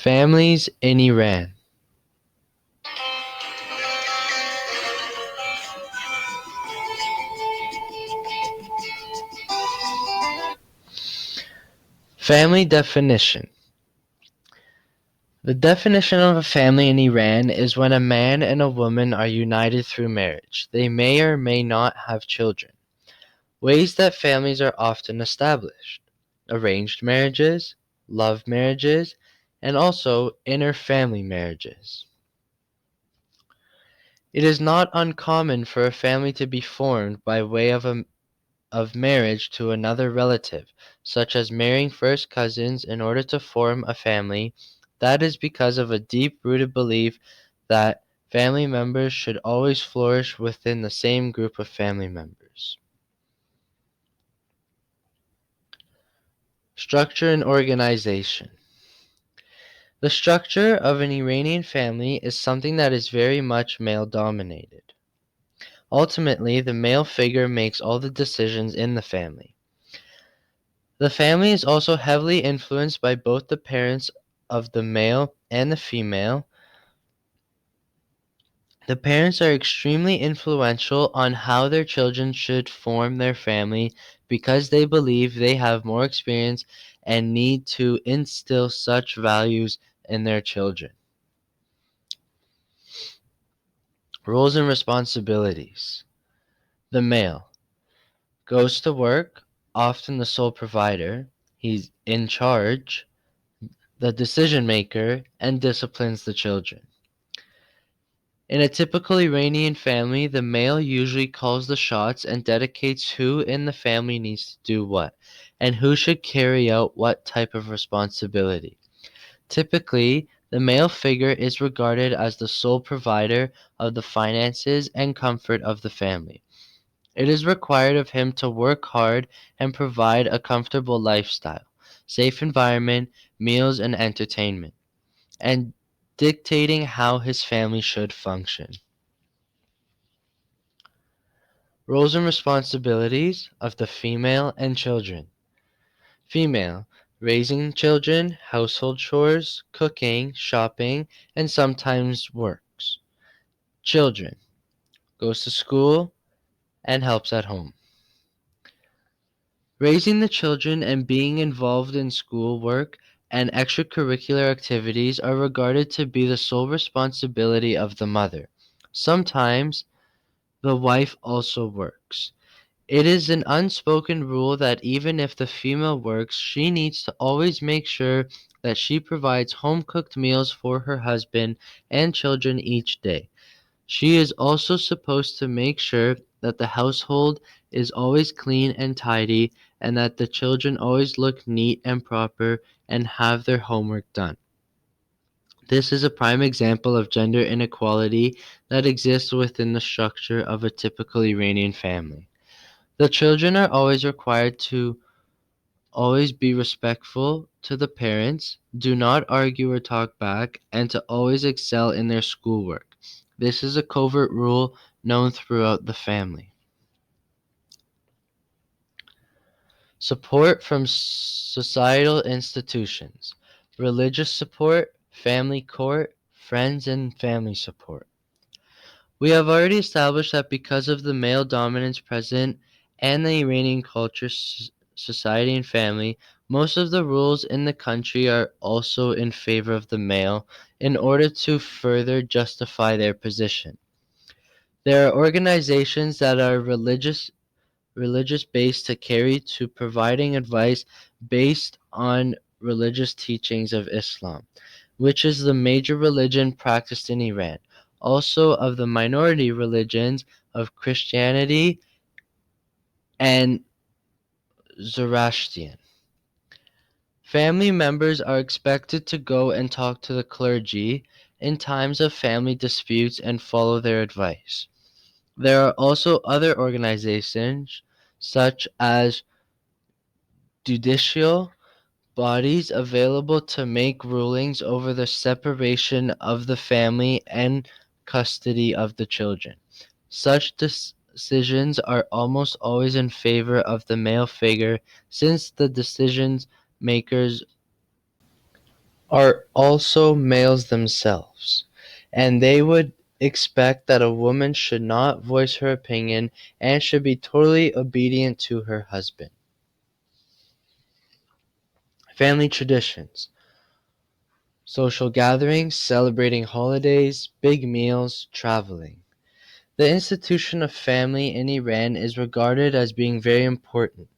Families in Iran. Family definition. The definition of a family in Iran is when a man and a woman are united through marriage. They may or may not have children. Ways that families are often established: arranged marriages, love marriages, and also inter-family marriages. It is not uncommon for a family to be formed by way of marriage to another relative, such as marrying first cousins in order to form a family. That is because of a deep-rooted belief that family members should always flourish within the same group of family members. Structure and organization. The structure of an Iranian family is something that is very much male-dominated. Ultimately, the male figure makes all the decisions in the family. The family is also heavily influenced by both the parents of the male and the female. The parents are extremely influential on how their children should form their family because they believe they have more experience and need to instill such values in their children. Roles and responsibilities. The male goes to work, often the sole provider. He's in charge, the decision maker, and disciplines the children. In a typical Iranian family, the male usually calls the shots and dedicates who in the family needs to do what, and who should carry out what type of responsibility. Typically, the male figure is regarded as the sole provider of the finances and comfort of the family. It is required of him to work hard and provide a comfortable lifestyle, safe environment, meals, and entertainment, and dictating how his family should function. Roles and responsibilities of the female and children. Female: raising children, household chores, cooking, shopping, and sometimes works. Children: goes to school and helps at home. Raising the children and being involved in school work and extracurricular activities are regarded to be the sole responsibility of the mother. Sometimes the wife also works. It is an unspoken rule that even if the female works, she needs to always make sure that she provides home-cooked meals for her husband and children each day. She is also supposed to make sure that the household is always clean and tidy and that the children always look neat and proper and have their homework done. This is a prime example of gender inequality that exists within the structure of a typical Iranian family. The children are always required to always be respectful to the parents, do not argue or talk back, and to always excel in their schoolwork. This is a covert rule known throughout the family. Support from societal institutions. Religious support, family court, friends and family support. We have already established that because of the male dominance present and the Iranian culture, society, and family, most of the rules in the country are also in favor of the male in order to further justify their position. There are organizations that are religious based to carry to providing advice based on religious teachings of Islam, which is the major religion practiced in Iran, also of the minority religions of Christianity and Zoroastrian. Family members are expected to go and talk to the clergy in times of family disputes and follow their advice. There are also other organizations, such as judicial bodies, available to make rulings over the separation of the family and custody of the children. Such decisions are almost always in favor of the male figure, since the decision makers are also males themselves, and they would expect that a woman should not voice her opinion and should be totally obedient to her husband. Family traditions, social gatherings, celebrating holidays, big meals, traveling. The institution of family in Iran is regarded as being very important.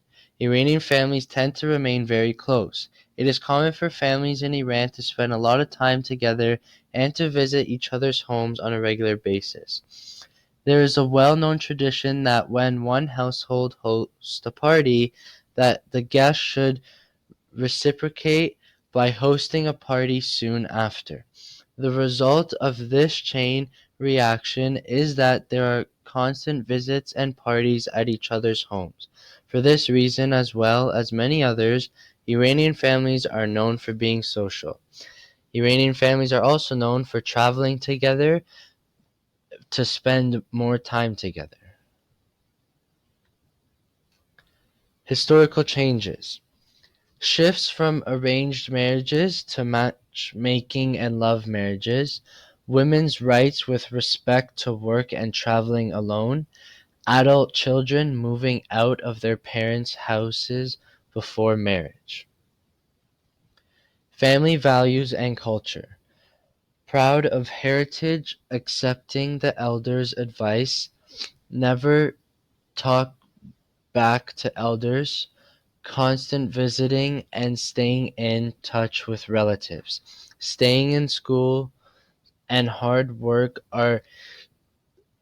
Iranian families tend to remain very close. It is common for families in Iran to spend a lot of time together and to visit each other's homes on a regular basis. There is a well-known tradition that when one household hosts a party, that the guests should reciprocate by hosting a party soon after. The result of this chain reaction is that there are constant visits and parties at each other's homes. For this reason, as well as many others, Iranian families are known for being social. Iranian families are also known for traveling together to spend more time together. Historical changes. Shifts from arranged marriages to matchmaking and love marriages, women's rights with respect to work and traveling alone, adult children moving out of their parents' houses before marriage. Family values and culture. Proud of heritage, accepting the elders' advice, never talk back to elders, constant visiting and staying in touch with relatives. Staying in school and hard work are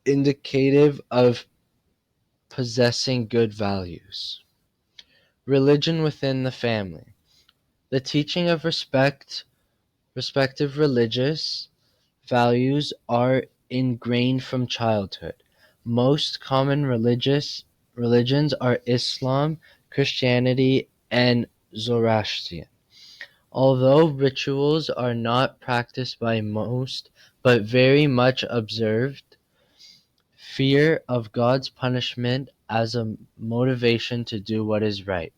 indicative of possessing good values. Religion within the family. The teaching of respective religious values are ingrained from childhood. Most common religions are Islam, Christianity, and Zoroastrian. Although rituals are not practiced by most but very much observed, fear of God's punishment as a motivation to do what is right,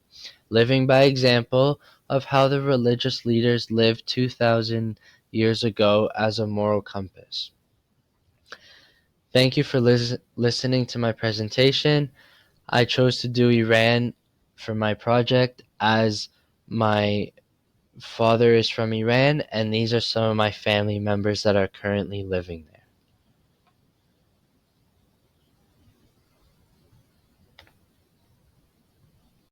living by example of how the religious leaders lived 2,000 years ago as a moral compass. Thank you for listening to my presentation. I chose to do Iran for my project as my father is from Iran, and these are some of my family members that are currently living there.